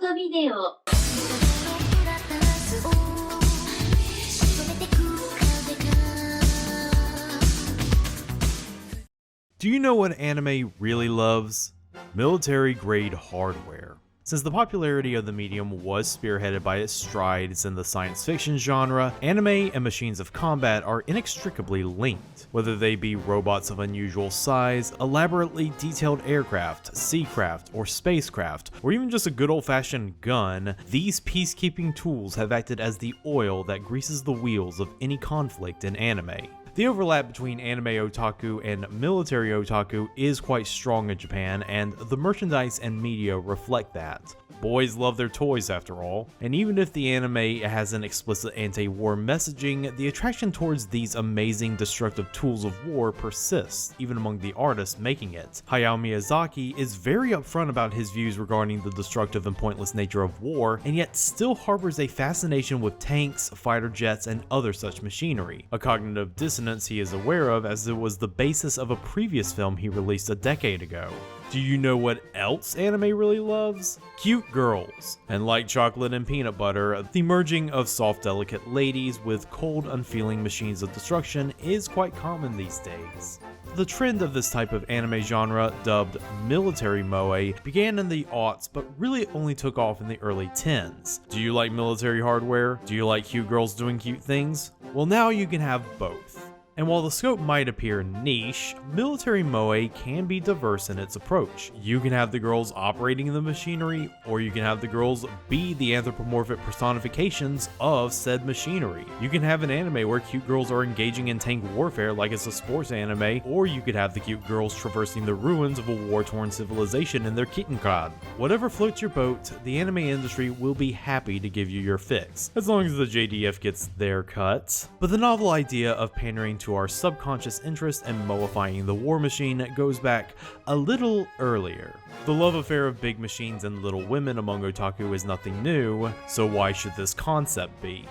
トビデオ Do you know what anime really loves? Military-grade hardware. Since the popularity of the medium was spearheaded by its strides in the science fiction genre, anime and machines of combat are inextricably linked. Whether they be robots of unusual size, elaborately detailed aircraft, seacraft, or spacecraft, or even just a good old-fashioned gun, these peacekeeping tools have acted as the oil that greases the wheels of any conflict in anime. The overlap between anime otaku and military otaku is quite strong in Japan, and the merchandise and media reflect that. Boys love their toys after all, and even if the anime has an explicit anti-war messaging, the attraction towards these amazing destructive tools of war persists, even among the artists making it. Hayao Miyazaki is very upfront about his views regarding the destructive and pointless nature of war, and yet still harbors a fascination with tanks, fighter jets, and other such machinery, a cognitive dissonance he is aware of as it was the basis of a previous film he released a decade ago. Do you know what else anime really loves? Cute girls. And like chocolate and peanut butter, the merging of soft, delicate ladies with cold, unfeeling machines of destruction is quite common these days. The trend of this type of anime genre, dubbed military moe, began in the aughts but really only took off in the early 10s. Do you like military hardware? Do you like cute girls doing cute things? Well, now you can have both. And while the scope might appear niche, military moe can be diverse in its approach. You can have the girls operating the machinery, or you can have the girls be the anthropomorphic personifications of said machinery. You can have an anime where cute girls are engaging in tank warfare like it's a sports anime, or you could have the cute girls traversing the ruins of a war-torn civilization in their kittenkad. Whatever floats your boat, the anime industry will be happy to give you your fix, as long as the JDF gets their cut. But the novel idea of pandering to our subconscious interest and moifying the war machine goes back a little earlier. The love affair of big machines and little women among otaku is nothing new, so why should this concept be?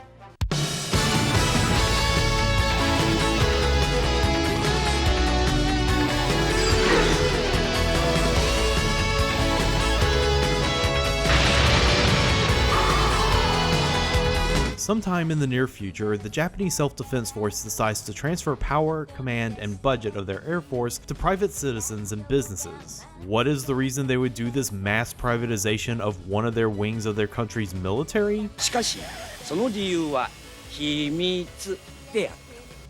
Sometime in the near future, the Japanese Self-Defense Force decides to transfer power, command, and budget of their air force to private citizens and businesses. What is the reason they would do this mass privatization of one of their wings of their country's military? しかし、その理由は秘密であった。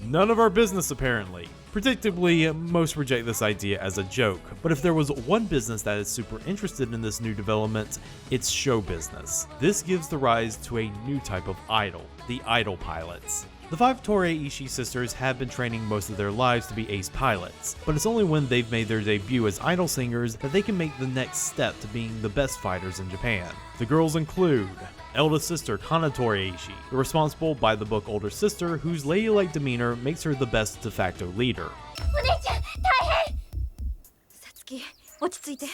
None of our business, apparently. Predictably, most reject this idea as a joke, but if there was one business that is super interested in this new development, it's show business. This gives the rise to a new type of idol, the idol pilots. The 5 Torii Ishii sisters have been training most of their lives to be ace pilots, but it's only when they've made their debut as idol singers that they can make the next step to being the best fighters in Japan. The girls include eldest sister Kana Torii-Ishii, the responsible by the book older sister whose ladylike demeanor makes her the best de facto leader. お姉ちゃん、大変。さつき、落ち着いて。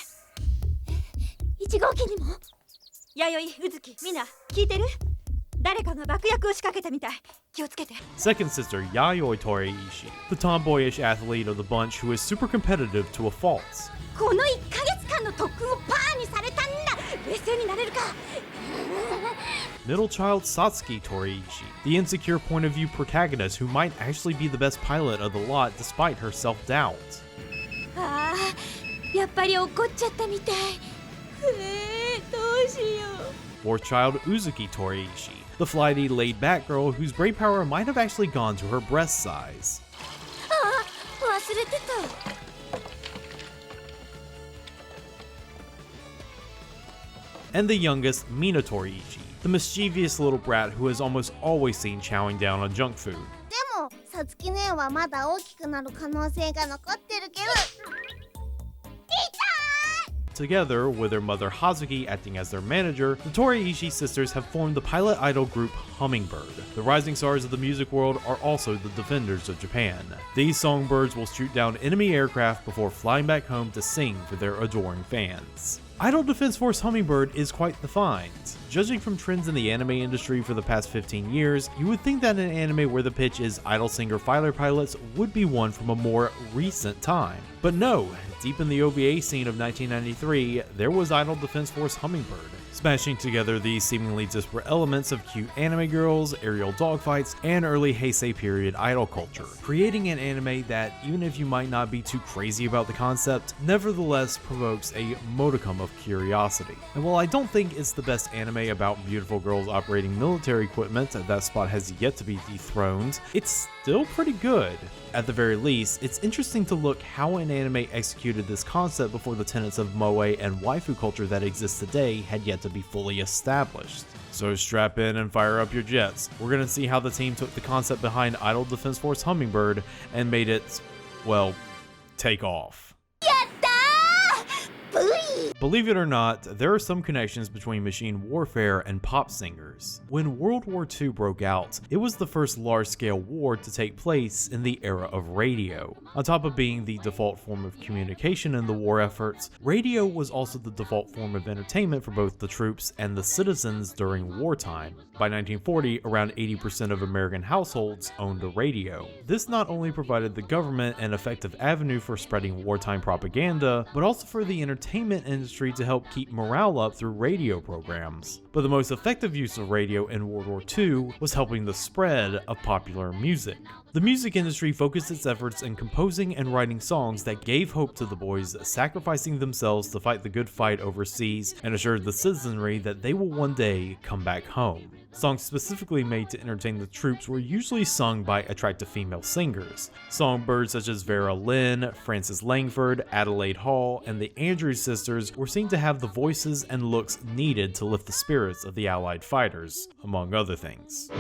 1号機にも。弥生、うずき、みんな聞いてる？誰かが爆薬を仕掛けたみたい。気をつけて。 Second sister Yayoi Torii-Ishii, the tomboyish athlete of the bunch who is super competitive to a fault. この1ヶ月間の特訓をパーにされたんだ。冷静になれるか。 Middle child Satsuki Torii-Ishii, the insecure point of view protagonist who might actually be the best pilot of the lot despite her self-doubt. ああ、やっぱり怒っちゃったみたい。どうしよう。 Fourth child Uzuki Torii-Ishii, the flighty, laid-back girl whose brain power might have actually gone to her breast size. ああ、忘れてた。 And the youngest, Mina Torii-Ishii, the mischievous little brat who is almost always seen chowing down on junk food. でもさつきねはまだ大きくなる可能性が残ってるけど。 Together, with their mother Hazuki acting as their manager, the Torii-Ishii sisters have formed the pilot idol group Hummingbird. The rising stars of the music world are also the defenders of Japan. These songbirds will shoot down enemy aircraft before flying back home to sing for their adoring fans. Idol Defense Force Hummingbird is quite defined. Judging from trends in the anime industry for the past 15 years, you would think that an anime where the pitch is idol singer fighter pilots would be one from a more recent time. But no, deep in the OVA scene of 1993, there was Idol Defense Force Hummingbird, smashing together these seemingly disparate elements of cute anime girls, aerial dogfights, and early Heisei period idol culture, creating an anime that, even if you might not be too crazy about the concept, nevertheless provokes a modicum of curiosity. And while I don't think it's the best anime about beautiful girls operating military equipment, that spot has yet to be dethroned, it's still pretty good. At the very least, it's interesting to look how an anime executed this concept before the tenets of moe and waifu culture that exists today had yet to be fully established. So strap in and fire up your jets. We're gonna see how the team took the concept behind Idol Defense Force Hummingbird and made it, well, take off. Believe it or not, there are some connections between machine warfare and pop singers. When World War II broke out, it was the first large-scale war to take place in the era of radio. On top of being the default form of communication in the war efforts, radio was also the default form of entertainment for both the troops and the citizens during wartime. By 1940, around 80% of American households owned a radio. This not only provided the government an effective avenue for spreading wartime propaganda, but also for the entertainment industry to help keep morale up through radio programs. But the most effective use of radio in World War II was helping the spread of popular music. The music industry focused its efforts in composing and writing songs that gave hope to the boys, sacrificing themselves to fight the good fight overseas and assured the citizenry that they will one day come back home. Songs specifically made to entertain the troops were usually sung by attractive female singers. Songbirds such as Vera Lynn, Frances Langford, Adelaide Hall, and the Andrews sisters were seen to have the voices and looks needed to lift the spirits of the Allied fighters, among other things.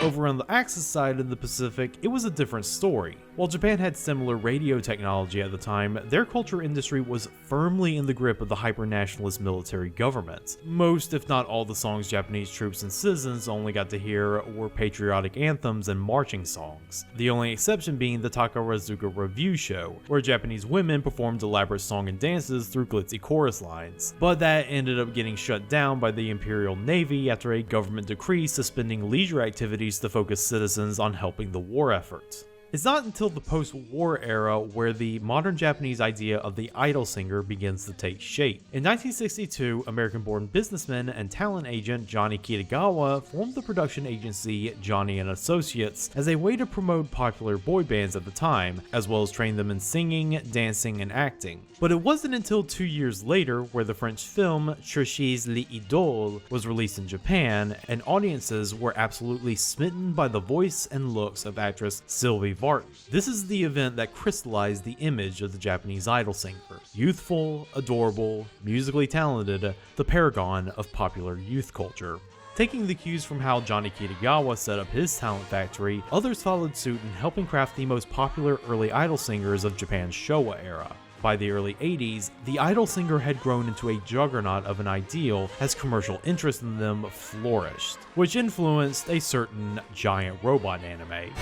Over on the Axis side of the Pacific, it was a different story. While Japan had similar radio technology at the time, their culture industry was firmly in the grip of the hyper-nationalist military government. Most, if not all, the songs Japanese troops and citizens only got to hear were patriotic anthems and marching songs. The only exception being the Takarazuka Revue show, where Japanese women performed elaborate song and dances through glitzy chorus lines. But that ended up getting shut down by the Imperial Navy after a government decree suspending leisure activities to focus citizens on helping the war effort. It's not until the post-war era where the modern Japanese idea of the idol singer begins to take shape. In 1962, American-born businessman and talent agent Johnny Kitagawa formed the production agency Johnny & Associates as a way to promote popular boy bands at the time, as well as train them in singing, dancing, and acting. But it wasn't until 2 years later where the French film Cherchez l'Idole was released in Japan, and audiences were absolutely smitten by the voice and looks of actress Sylvie Vartan. This is the event that crystallized the image of the Japanese idol singer. Youthful, adorable, musically talented, the paragon of popular youth culture. Taking the cues from how Johnny Kitagawa set up his talent factory, others followed suit in helping craft the most popular early idol singers of Japan's Showa era. By the early 80s, the idol singer had grown into a juggernaut of an ideal as commercial interest in them flourished, which influenced a certain giant robot anime.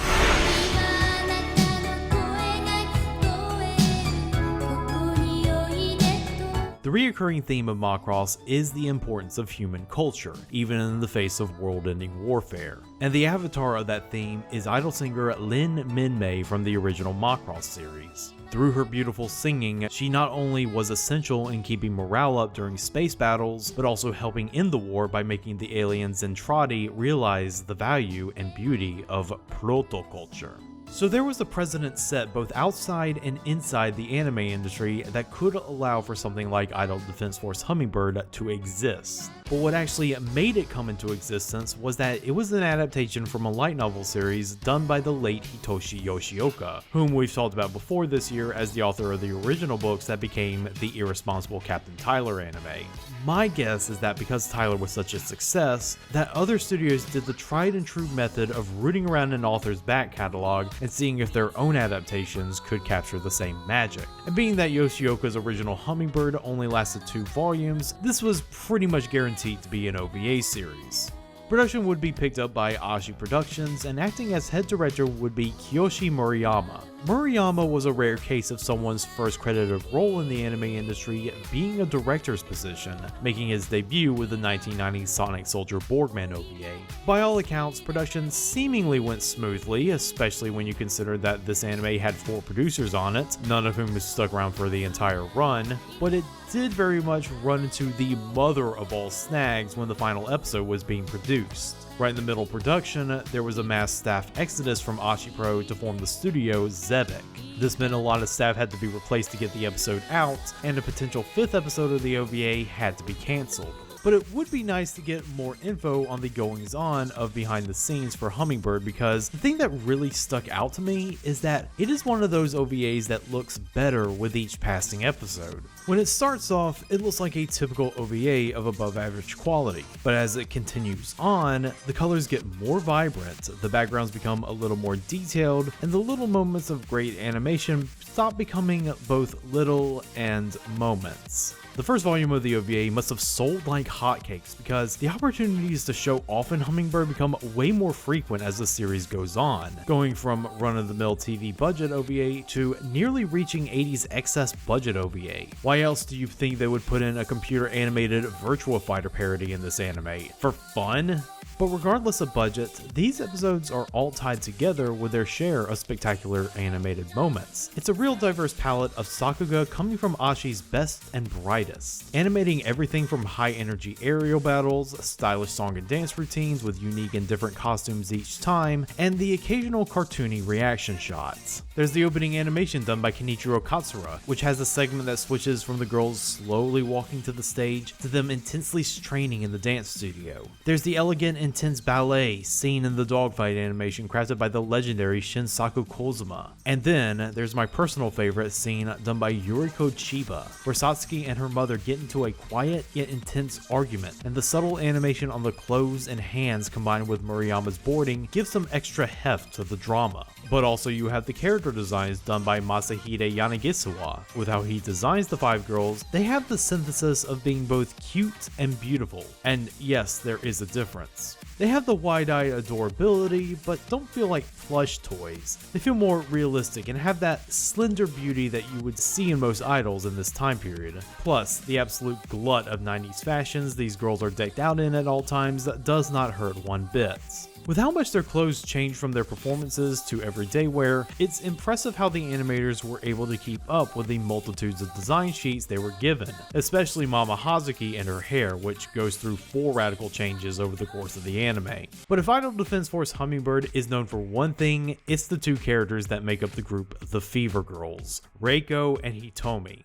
The recurring theme of Macross is the importance of human culture, even in the face of world-ending warfare. And the avatar of that theme is idol singer Lin Minmay from the original Macross series. Through her beautiful singing, she not only was essential in keeping morale up during space battles, but also helping end the war by making the alien Zentradi realize the value and beauty of proto-culture. So there was a precedent set both outside and inside the anime industry that could allow for something like Idol Defense Force Hummingbird to exist. But what actually made it come into existence was that it was an adaptation from a light novel series done by the late Hitoshi Yoshioka, whom we've talked about before this year as the author of the original books that became the irresponsible Captain Tyler anime. My guess is that because Tyler was such a success, that other studios did the tried and true method of rooting around an author's back catalog and seeing if their own adaptations could capture the same magic. And being that Yoshioka's original Hummingbird only lasted 2 volumes, this was pretty much guaranteed to be an OVA series. Production would be picked up by Ashi Productions, and acting as head director would be Kiyoshi Murayama. Murayama was a rare case of someone's first credited role in the anime industry being a director's position, making his debut with the 1990 Sonic Soldier Borgman OVA. By all accounts, production seemingly went smoothly, especially when you consider that this anime had 4 producers on it, none of whom stuck around for the entire run, but it did very much run into the mother of all snags when the final episode was being produced. Right in the middle of production, there was a mass staff exodus from Ashipro to form the studio Zebek. This meant a lot of staff had to be replaced to get the episode out, and a potential 5th episode of the OVA had to be cancelled. But it would be nice to get more info on the goings-on of behind the scenes for Hummingbird, because the thing that really stuck out to me is that it is one of those OVAs that looks better with each passing episode. When it starts off, it looks like a typical OVA of above average quality, but as it continues on, the colors get more vibrant, the backgrounds become a little more detailed, and the little moments of great animation stop becoming both little and moments. The first volume of the OVA must have sold like hotcakes because the opportunities to show off in Hummingbird become way more frequent as the series goes on, going from run-of-the-mill TV budget OVA to nearly reaching 80s excess budget OVA. Why else do you think they would put in a computer animated Virtua Fighter parody in this anime? For fun? But regardless of budget, these episodes are all tied together with their share of spectacular animated moments. It's a real diverse palette of Sakuga coming from Ashi's best and brightest, animating everything from high-energy aerial battles, stylish song and dance routines with unique and different costumes each time, and the occasional cartoony reaction shots. There's the opening animation done by Kenichiro Katsura, which has a segment that switches from the girls slowly walking to the stage to them intensely straining in the dance studio. There's the elegant, intense ballet seen in the dogfight animation crafted by the legendary Shinsaku Kozuma. And then there's my personal favorite scene done by Yuriko Chiba, where Satsuki and her mother get into a quiet yet intense argument, and the subtle animation on the clothes and hands combined with Murayama's boarding gives some extra heft to the drama. But also you have the character designs done by Masahide Yanagisawa. With how he designs the 5 girls, they have the synthesis of being both cute and beautiful. And yes, there is a difference. They have the wide-eyed adorability, but don't feel like plush toys. They feel more realistic and have that slender beauty that you would see in most idols in this time period. Plus, the absolute glut of 90s fashions these girls are decked out in at all times does not hurt one bit. With how much their clothes change from their performances to everyday wear, it's impressive how the animators were able to keep up with the multitudes of design sheets they were given, especially Mama Hazuki and her hair, which goes through 4 radical changes over the course of the anime. But if Idol Defense Force Hummingbird is known for one thing, it's the 2 characters that make up the group the Fever Girls, Reiko and Hitomi.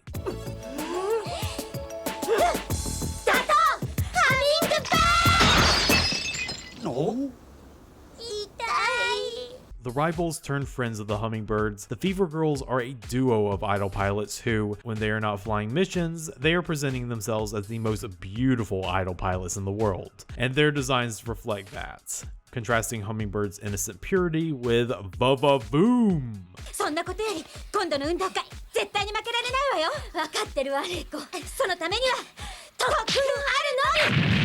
No? The rivals turned friends of the Hummingbirds, the Fever Girls are a duo of idol pilots who, when they are not flying missions, they are presenting themselves as the most beautiful idol pilots in the world, and their designs reflect that, contrasting Hummingbird's innocent purity with Boom! そんなことより今度の運動会絶対に負けられないわよ。分かってるわレイコ。そのためには特訓あるの。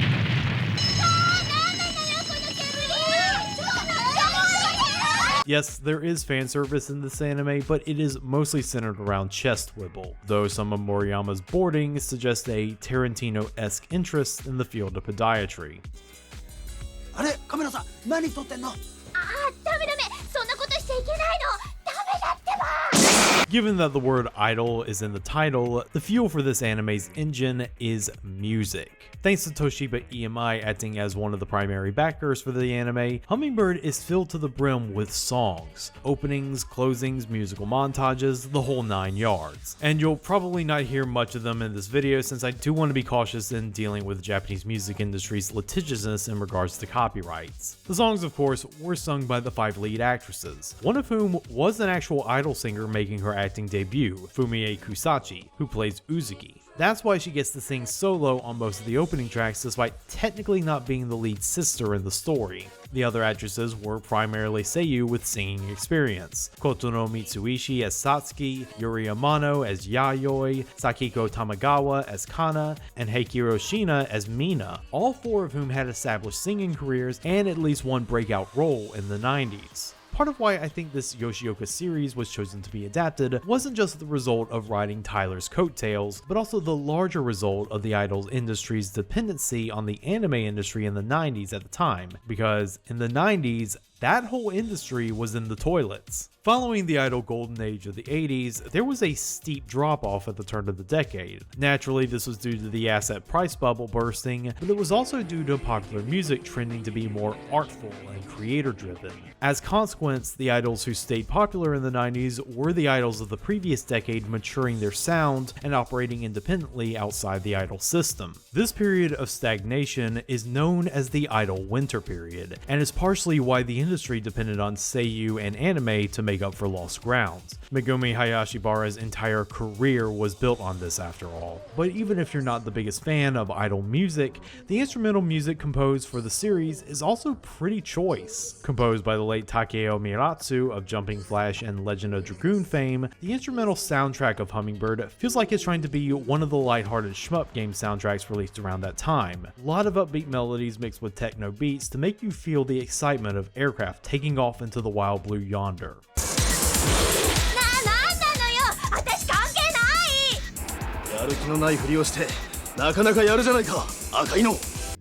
Yes, there is fan service in this anime, but it is mostly centered around chest wibble, though some of Moriyama's boarding suggests a Tarantino-esque interest in the field of podiatry. あれカメラさん何撮ってんの？ダメそんなことしちゃいけないの。ダメだってば。 Given that the word idol is in the title, the fuel for this anime's engine is music. Thanks to Toshiba EMI acting as one of the primary backers for the anime, Hummingbird is filled to the brim with songs, openings, closings, musical montages, the whole 9 yards. And you'll probably not hear much of them in this video since I do want to be cautious in dealing with the Japanese music industry's litigiousness in regards to copyrights. The songs, of course, were sung by the 5 lead actresses, one of whom was an actual idol singer making her acting debut, Fumie Kusachi, who plays Uzuki. That's why she gets to sing solo on most of the opening tracks despite technically not being the lead sister in the story. The other actresses were primarily seiyuu with singing experience. Kotono Mitsuishi as Satsuki, Yuri Amano as Yayoi, Sakiko Tamagawa as Kana, and Heikiro Shina as Mina, all 4 of whom had established singing careers and at least one breakout role in the 90s. Part of why I think this Yoshioka series was chosen to be adapted wasn't just the result of riding Tyler's coattails, but also the larger result of the idol industry's dependency on the anime industry in the 90s at the time, because in the 90s, that whole industry was in the toilets. Following the idol golden age of the 80s, there was a steep drop-off at the turn of the decade. Naturally, this was due to the asset price bubble bursting, but it was also due to popular music trending to be more artful and creator-driven. As a consequence, the idols who stayed popular in the 90s were the idols of the previous decade maturing their sound and operating independently outside the idol system. This period of stagnation is known as the idol winter period, and is partially why the industry depended on seiyuu and anime to make up for lost ground. Megumi Hayashibara's entire career was built on this after all. But even if you're not the biggest fan of idol music, the instrumental music composed for the series is also pretty choice. Composed by the late Takeo Miratsu of Jumping Flash and Legend of Dragoon fame, the instrumental soundtrack of Hummingbird feels like it's trying to be one of the lighthearted shmup game soundtracks released around that time. A lot of upbeat melodies mixed with techno beats to make you feel the excitement of aircraft taking off into the wild blue yonder.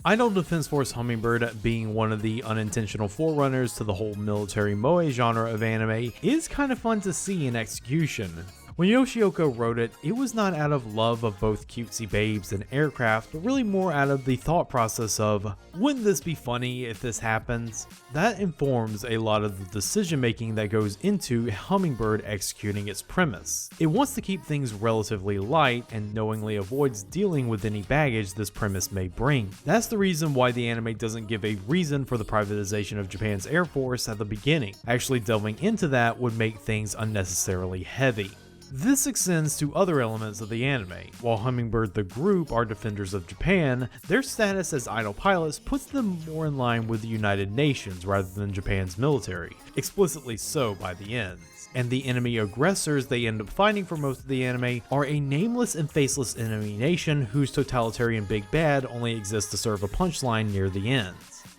Idol Defense Force Hummingbird, being one of the unintentional forerunners to the whole military moe genre of anime, is kind of fun to see in execution. When Yoshioka wrote it, it was not out of love of both cutesy babes and aircraft, but really more out of the thought process of, wouldn't this be funny if this happens? That informs a lot of the decision making that goes into Hummingbird executing its premise. It wants to keep things relatively light and knowingly avoids dealing with any baggage this premise may bring. That's the reason why the anime doesn't give a reason for the privatization of Japan's Air Force at the beginning. Actually delving into that would make things unnecessarily heavy. This extends to other elements of the anime. While Hummingbird the group are defenders of Japan, their status as idol pilots puts them more in line with the United Nations rather than Japan's military, explicitly so by the end. And the enemy aggressors they end up fighting for most of the anime are a nameless and faceless enemy nation whose totalitarian big bad only exists to serve a punchline near the end.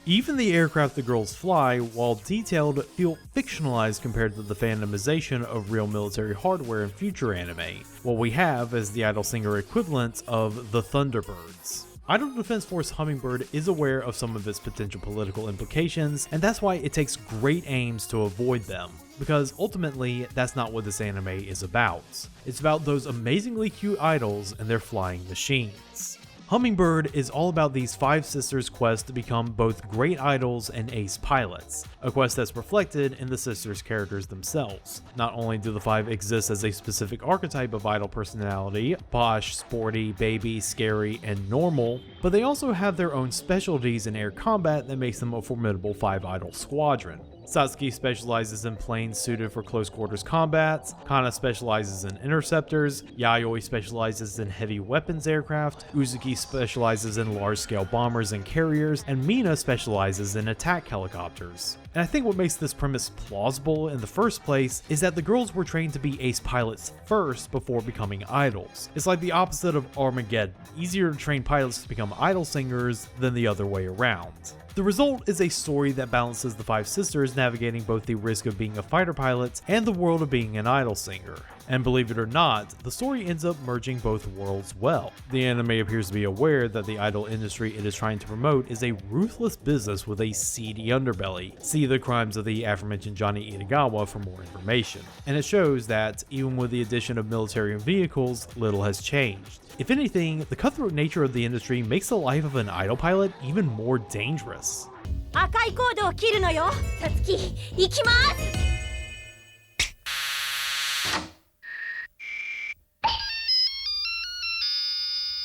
Even the aircraft the girls fly, while detailed, feel fictionalized compared to the fandomization of real military hardware in future anime. What we have is the idol singer equivalent of the Thunderbirds. Idol Defense Force Hummingbird is aware of some of its potential political implications, and that's why it takes great aims to avoid them. Because ultimately, that's not what this anime is about. It's about those amazingly cute idols and their flying machines. Hummingbird is all about these 5 sisters' quest to become both great idols and ace pilots, a quest that's reflected in the sisters' characters themselves. Not only do the 5 exist as a specific archetype of idol personality, posh, sporty, baby, scary, and normal, but they also have their own specialties in air combat that makes them a formidable 5 idol squadron. Satsuki specializes in planes suited for close quarters combat, Kana specializes in interceptors, Yayoi specializes in heavy weapons aircraft, Uzuki specializes in large-scale bombers and carriers, and Mina specializes in attack helicopters. And I think what makes this premise plausible in the first place is that the girls were trained to be ace pilots first before becoming idols. It's like the opposite of Armageddon, easier to train pilots to become idol singers than the other way around. The result is a story that balances the 5 sisters navigating both the risk of being a fighter pilot and the world of being an idol singer. And believe it or not, the story ends up merging both worlds well. The anime appears to be aware that the idol industry it is trying to promote is a ruthless business with a seedy underbelly. See the crimes of the aforementioned Johnny Itagawa for more information. And it shows that, even with the addition of military and vehicles, little has changed. If anything, the cutthroat nature of the industry makes the life of an idol pilot even more dangerous. 赤いコードを切るのよ。さつき、行きます。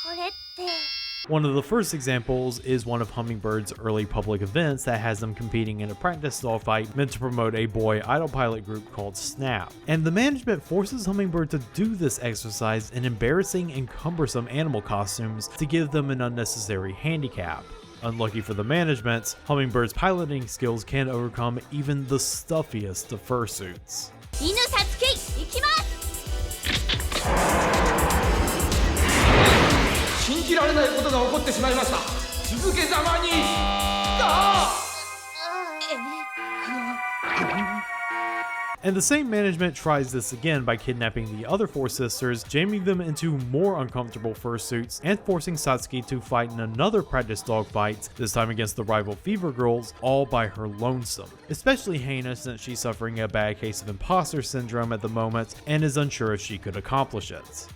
これって。One of the first examples is one of Hummingbird's early public events that has them competing in a practice stall fight meant to promote a boy idol pilot group called Snap. And the management forces Hummingbird to do this exercise in embarrassing and cumbersome animal costumes to give them an unnecessary handicap. Unlucky for the management, Hummingbird's piloting skills can overcome even the stuffiest of fursuits. 犬さつき、行きます。信じられないことが起こってしまいました。続けざまに。And the same management tries this again by kidnapping the other 4 sisters, jamming them into more uncomfortable fursuits, and forcing Satsuki to fight in another practice dogfight, this time against the rival Fever Girls, all by her lonesome. Especially heinous since she's suffering a bad case of imposter syndrome at the moment and is unsure if she could accomplish it.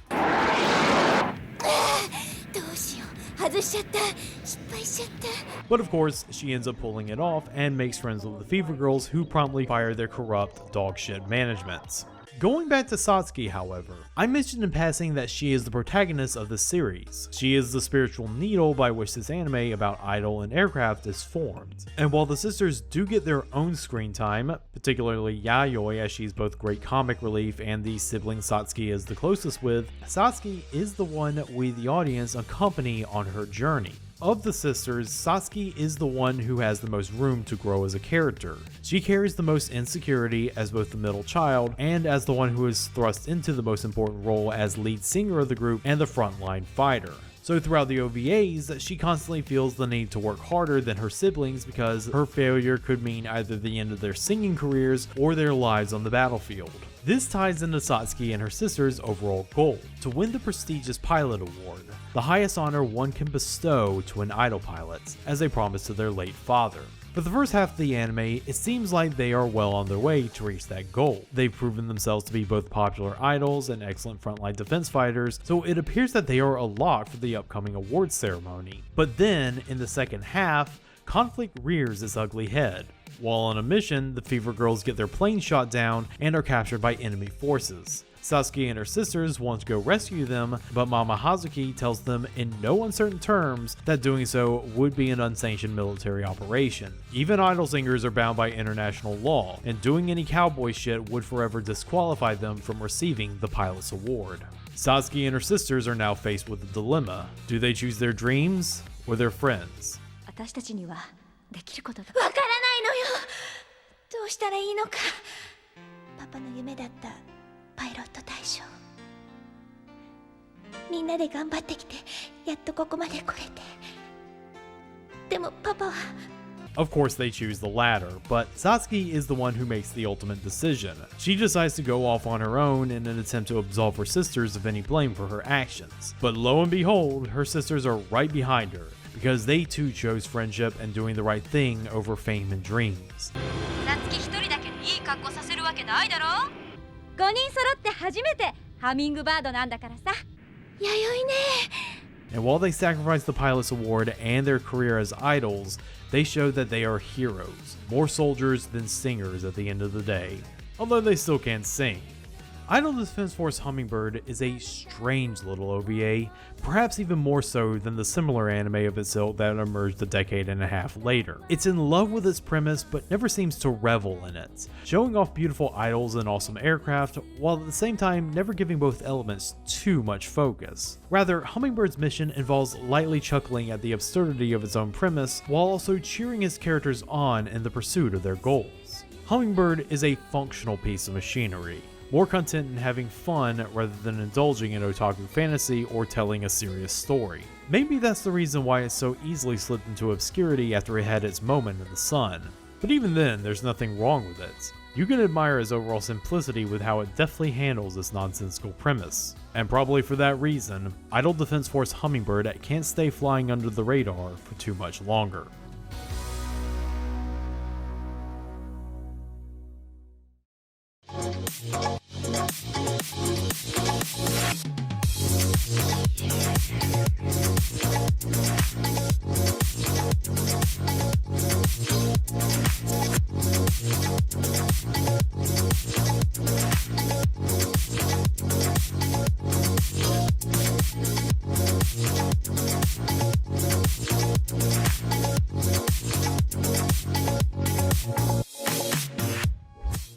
But of course, she ends up pulling it off and makes friends with the Fever Girls, who promptly fire their corrupt dogshit management. Going back to Satsuki, however, I mentioned in passing that she is the protagonist of the series. She is the spiritual needle by which this anime about Idol and aircraft is formed. And while the sisters do get their own screen time, particularly Yayoi, as she's both great comic relief and the sibling Satsuki is the closest with, Satsuki is the one we the audience accompany on her journey. Of the sisters, Satsuki is the one who has the most room to grow as a character. She carries the most insecurity as both the middle child and as the one who is thrust into the most important role as lead singer of the group and the frontline fighter. So throughout the OVAs, she constantly feels the need to work harder than her siblings because her failure could mean either the end of their singing careers or their lives on the battlefield. This ties into Satsuki and her sister's overall goal, to win the prestigious pilot award, the highest honor one can bestow to an idol pilot, as a promise to their late father. For the first half of the anime, it seems like they are well on their way to reach that goal. They've proven themselves to be both popular idols and excellent frontline defense fighters, so it appears that they are a lock for the upcoming awards ceremony. But then, in the second half, conflict rears its ugly head. While on a mission, the Fever Girls get their plane shot down and are captured by enemy forces. Satsuki and her sisters want to go rescue them, but Mama Hazuki tells them in no uncertain terms that doing so would be an unsanctioned military operation. Even idol singers are bound by international law, and doing any cowboy shit would forever disqualify them from receiving the pilot's award. Satsuki and her sisters are now faced with a dilemma. Do they choose their dreams or their friends? 私たちにはできることがわからないのよ。どうしたらいいのか。パパの夢だったパイロット大賞。みんなで頑張ってきて、やっとここまで来れて。でもパパは。Of course they choose the latter, but Satsuki is the one who makes the ultimate decision. She decides to go off on her own in an attempt to absolve her sisters of any blame for her actions. But lo and behold, her sisters are right behind her, because they too chose friendship and doing the right thing over fame and dreams. さつき一人だけにいい格好させるわけないだろ。5人揃って初めてハミングバードなんだからさ。弥生ね。And while they sacrifice the pilot's award and their career as idols, they show that they are heroes, more soldiers than singers at the end of the day, although they still can't sing. Idol Defense Force Hummingbird is a strange little OVA, perhaps even more so than the similar anime of its ilk that emerged a decade and a half later. It's in love with its premise but never seems to revel in it, showing off beautiful idols and awesome aircraft, while at the same time never giving both elements too much focus. Rather, Hummingbird's mission involves lightly chuckling at the absurdity of its own premise, while also cheering its characters on in the pursuit of their goals. Hummingbird is a functional piece of machinery, more content in having fun rather than indulging in otaku fantasy or telling a serious story. Maybe that's the reason why it so easily slipped into obscurity after it had its moment in the sun. But even then, there's nothing wrong with it. You can admire its overall simplicity with how it deftly handles its nonsensical premise. And probably for that reason, Idol Defense Force Hummingbird can't stay flying under the radar for too much longer.